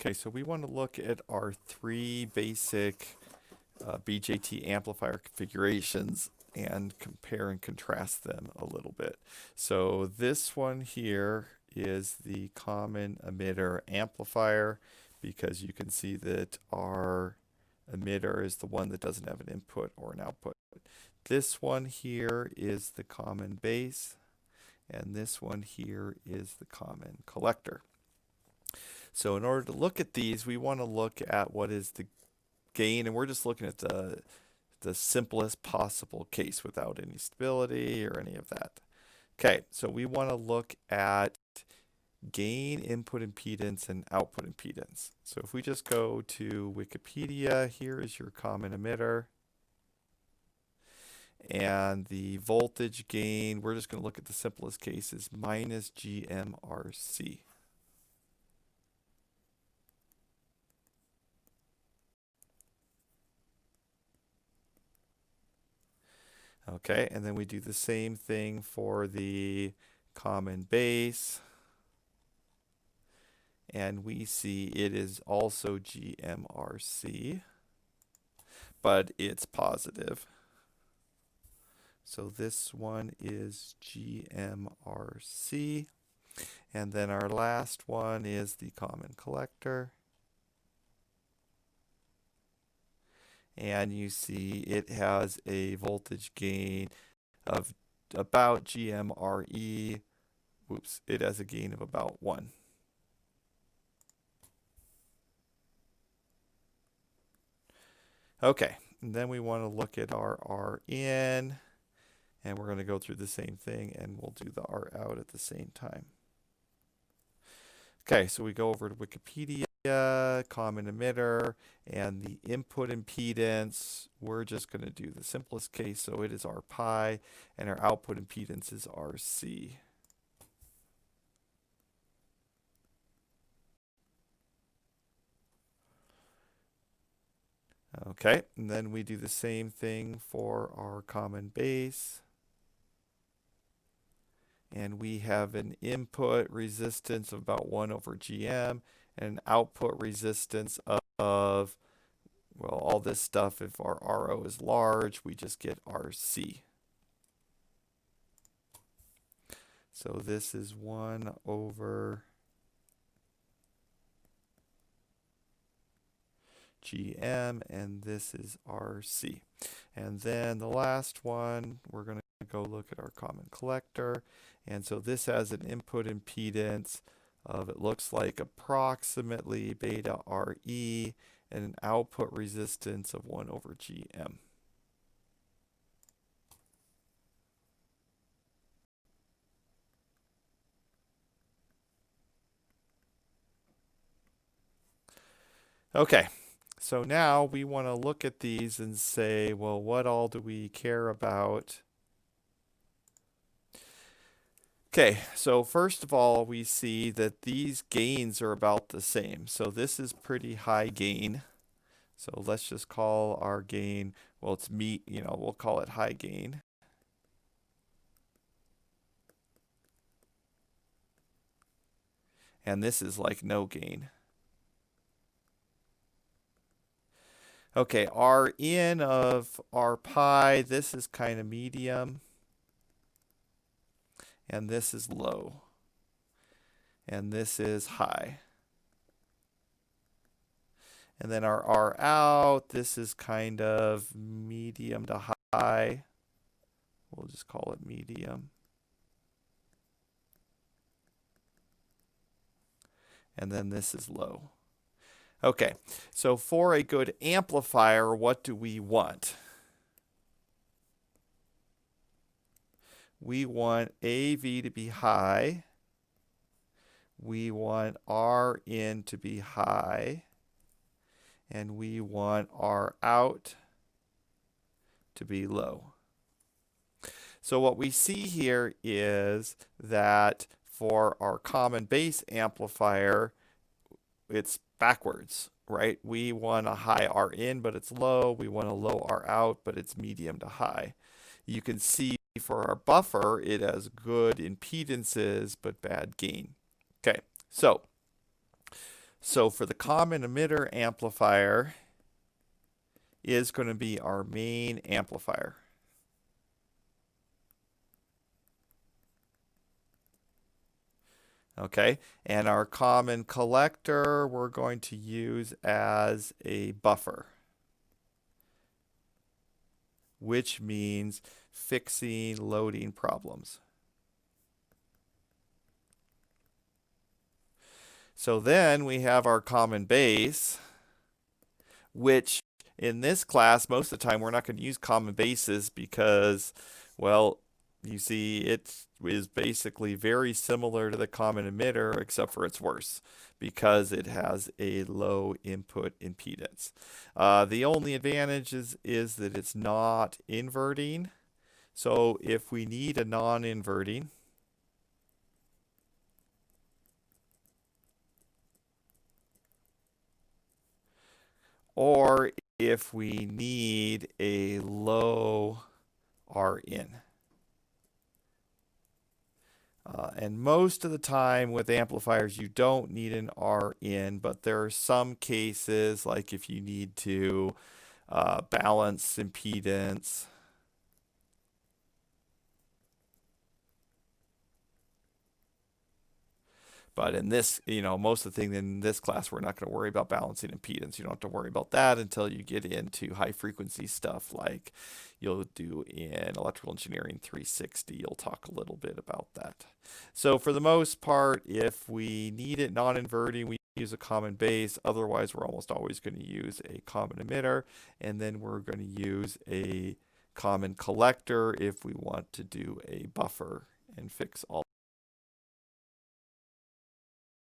Okay, so we want to look at our three basic BJT amplifier configurations and compare and contrast them a little bit. So this one here is the common emitter amplifier, because you can see that our emitter is the one that doesn't have an input or an output. This one here is the common base, and this one here is the common collector. So in order to look at these, we want to look at what is the gain, and we're just looking at the simplest possible case without any stability or any of that. Okay, so we want to look at gain, input impedance, and output impedance. So if we just go to Wikipedia, here is your common emitter. And the voltage gain, we're just going to look at the simplest case, is minus GMRC. Okay, and then we do the same thing for the common base. And we see it is also GMRC, but it's positive. So this one is GMRC. And then our last one is the common collector. And you see it has a voltage gain of about GMRE. Whoops, it has a gain of about 1. Okay, and then we want to look at our RIN, and we're going to go through the same thing, and we'll do the R out at the same time. Okay, so we go over to Wikipedia, common emitter, and the input impedance, we're just going to do the simplest case, so it is R pi, and our output impedance is RC. Okay, and then we do the same thing for our common base. And we have an input resistance of about 1 over GM and an output resistance of, well, all this stuff. If our RO is large, we just get RC. So this is 1 over GM, and this is RC. And then the last one, we're going to go look at our common collector. And so this has an input impedance of, it looks like, approximately beta RE, and an output resistance of 1 over GM. Okay, so now we want to look at these and say, well, what all do we care about? Okay, so first of all, we see that these gains are about the same. So this is pretty high gain. So let's just call our gain, well, it's we'll call it high gain. And this is like no gain. Okay, our in of R pi, this is kind of medium. And this is low. And this is high. And then our R out, this is kind of medium to high. We'll just call it medium. And then this is low. Okay, so for a good amplifier, what do we want? We want AV to be high. We want R in to be high. And we want R out to be low. So what we see here is that for our common base amplifier, it's backwards, right? We want a high R in, but it's low. We want a low R out, but it's medium to high. You can see for our buffer, it has good impedances, but bad gain. Okay, so So for the common emitter amplifier is going to be our main amplifier. Okay, and our common collector we're going to use as a buffer, which means fixing loading problems. So then we have our common base, which in this class, most of the time, we're not going to use common bases because, well, you see, it is basically very similar to the common emitter, except for it's worse because it has a low input impedance. The only advantage is that it's not inverting. So if we need a non-inverting, or if we need a low Rin. And most of the time with amplifiers, you don't need an Rin, but there are some cases, like if you need to balance impedance. But in this, most of the things in this class, we're not going to worry about balancing impedance. You don't have to worry about that until you get into high frequency stuff like you'll do in Electrical Engineering 360. You'll talk a little bit about that. So for the most part, if we need it non-inverting, we use a common base. Otherwise, we're almost always going to use a common emitter. And then we're going to use a common collector if we want to do a buffer and fix all